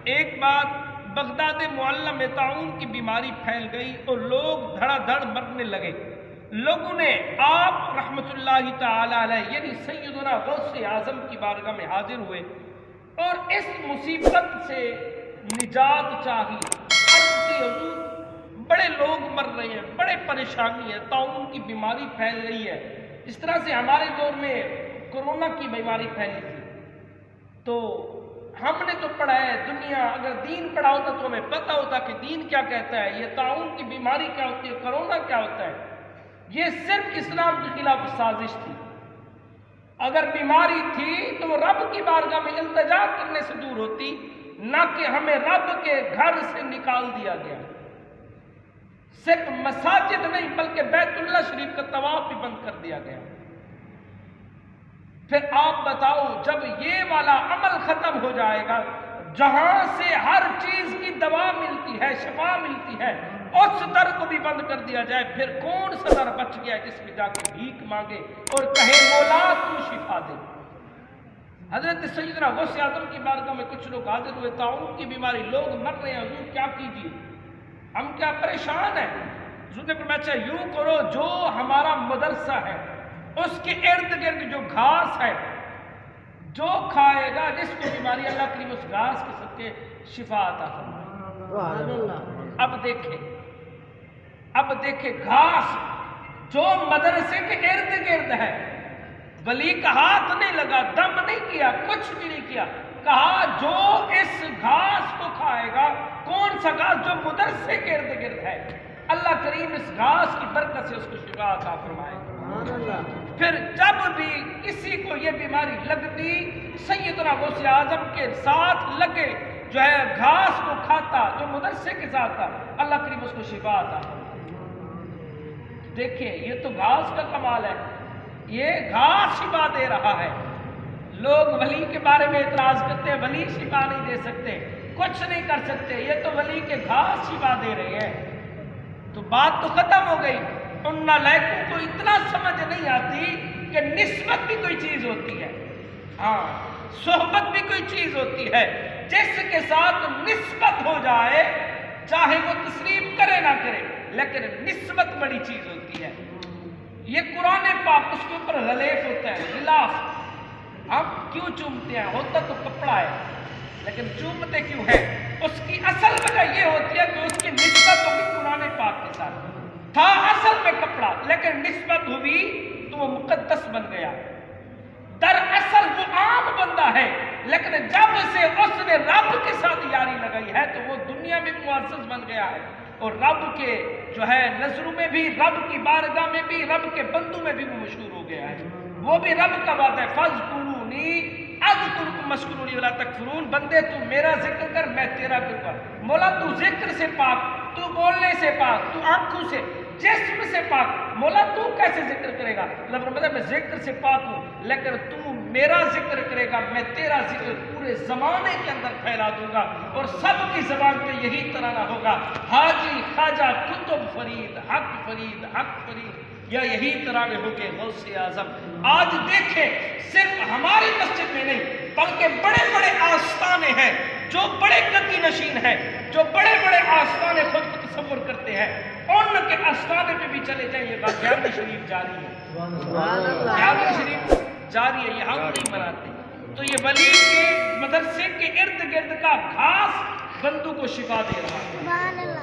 ایک بات، بغداد معلّہ میں طاعون کی بیماری پھیل گئی اور لوگ دھڑا دھڑ مرنے لگے۔ لوگوں نے آپ رحمۃ اللہ تعالی علیہ یعنی سیدنا غوث اعظم کی بارگاہ میں حاضر ہوئے اور اس مصیبت سے نجات چاہی۔ عرض کی حضور بڑے لوگ مر رہے ہیں، بڑے پریشانی ہے، طاعون کی بیماری پھیل رہی ہے، اس طرح سے ہمارے دور میں کورونا کی بیماری پھیلی تھی۔ تو ہم نے تو پڑھا ہے، دنیا اگر دین پڑھا ہوتا تو ہمیں پتہ ہوتا کہ دین کیا کہتا ہے، یہ طاعون کی بیماری کیا ہوتی ہے، کورونا کیا ہوتا ہے۔ یہ صرف اسلام کے خلاف سازش تھی۔ اگر بیماری تھی تو وہ رب کی بارگاہ میں التجا کرنے سے دور ہوتی، نہ کہ ہمیں رب کے گھر سے نکال دیا گیا۔ صرف مساجد نہیں بلکہ بیت اللہ شریف کا طواف بھی بند کر دیا گیا۔ پھر آپ بتاؤ، جب یہ والا عمل ختم ہو جائے گا، جہاں سے ہر چیز کی دوا ملتی ہے، شفا ملتی ہے، اس در کو بھی بند کر دیا جائے، پھر کون سا در بچ گیا جس میں جا کے بھیک مانگے اور کہے مولا تو شفا دے۔ حضرت سیدنا غوث اعظم کی بارگاہ میں کچھ لوگ حاضر ہوئے، طاعون کی بیماری، لوگ مر رہے ہیں، حضور کیا کیجیے، ہم کیا پریشان ہیں۔ حضور نے فرمایا اچھا یوں کرو، جو ہمارا مدرسہ ہے اس کے ارد گرد جو گھاس ہے، جو کھائے گا جس کو بیماری، اللہ کریم اس گھاس کے صدقے شفا عطا فرمائے۔ اب دیکھیں گھاس جو مدرسے کے ارد گرد ہے، ولی کا ہاتھ نہیں لگا، دم نہیں کیا، کچھ بھی نہیں کیا، کہا جو اس گھاس کو کھائے گا، کون سا گھاس جو مدرسے کے ارد گرد ہے، اللہ کریم اس گھاس کی برکت سے اس کو شفا عطا فرمائے۔ پھر جب بھی کسی کو یہ بیماری لگتی، سیدنا غوث اعظم کے ساتھ لگے جو ہے گھاس کو کھاتا، جو مدرسے کے ساتھ تھا، اللہ کریم اس کو شفا عطا فرمائے۔ دیکھیں یہ تو گھاس کا کمال ہے، یہ گھاس شفا دے رہا ہے۔ لوگ ولی کے بارے میں اعتراض کرتے ہیں، ولی شفا نہیں دے سکتے، کچھ نہیں کر سکتے، یہ تو ولی کے گھاس شفا دے رہے ہیں۔ تو بات تو ختم ہو گئی۔ ان نالائقوں کو اتنا سمجھ نہیں آتی کہ نسبت بھی کوئی چیز ہوتی ہے، ہاں صحبت بھی کوئی چیز ہوتی ہے، جس کے ساتھ نسبت ہو جائے چاہے وہ تسلیم کرے نہ کرے، لیکن نسبت بڑی چیز ہوتی ہے۔ یہ قرآن پاک، اس کے اوپر غلیف ہوتا ہے، غلاف۔ ہم کیوں چومتے ہیں؟ ہوتا تو کپڑا ہے، لیکن چومتے کیوں ہے؟ اس کی اصل وجہ یہ ہوتی ہے کہ اس کی نسبت ہوگی قرآن پاک کے ساتھ، تھا اصل میں کپڑا لیکن نسبت ہوئی تو وہ مقدس بن گیا۔ دراصل وہ عام بندہ ہے، لیکن جب سے اس نے رب کے ساتھ یاری لگائی ہے تو وہ دنیا میں معزز بن گیا ہے، اور رب کے جو ہے نظروں میں بھی، رب کی بارگاہ میں بھی، رب کے بندوں میں بھی وہ مشہور ہو گیا ہے۔ وہ بھی رب کا وعدہ ہے، فَاذْكُرُونِی اذکرکم واشکروا ولا تکفرون، بندے تو میرا ذکر کر میں تیرا کروں گا۔ مولا تو ذکر سے پاک، تو بولنے سے پاک، تو آنکھوں سے، جسم سے پاک، مولا تو کیسے ذکر کرے گا؟ اللہ فرماتا ہے میں ذکر سے پاک ہوں، لیکن تو میرا ذکر کرے گا، میں تیرا ذکر پورے زمانے کے اندر پھیلا دوں گا، اور سب کی زبان پہ یہی ترانہ ہوگا، حاجی خواجہ کتب فرید، حق فرید، یا یہی ترانے ہو کے غوث اعظم۔ آج دیکھیں صرف ہماری مسجد میں نہیں بلکہ بڑے بڑے آستانے ہیں، جو بڑے گدی نشین ہیں، جو بڑے بڑے آستانے خود کو تصور کرتے ہیں، ان کے آستانے پہ بھی چلے جائیں، یہ گیارہویں شریف جاری ہے، گیارہویں شریف جاری ہے، یہ ہم نہیں بناتے۔ تو یہ ولی کے مدرسے کے ارد گرد کا گھاس بندوں کو شفا دے رہا ہے۔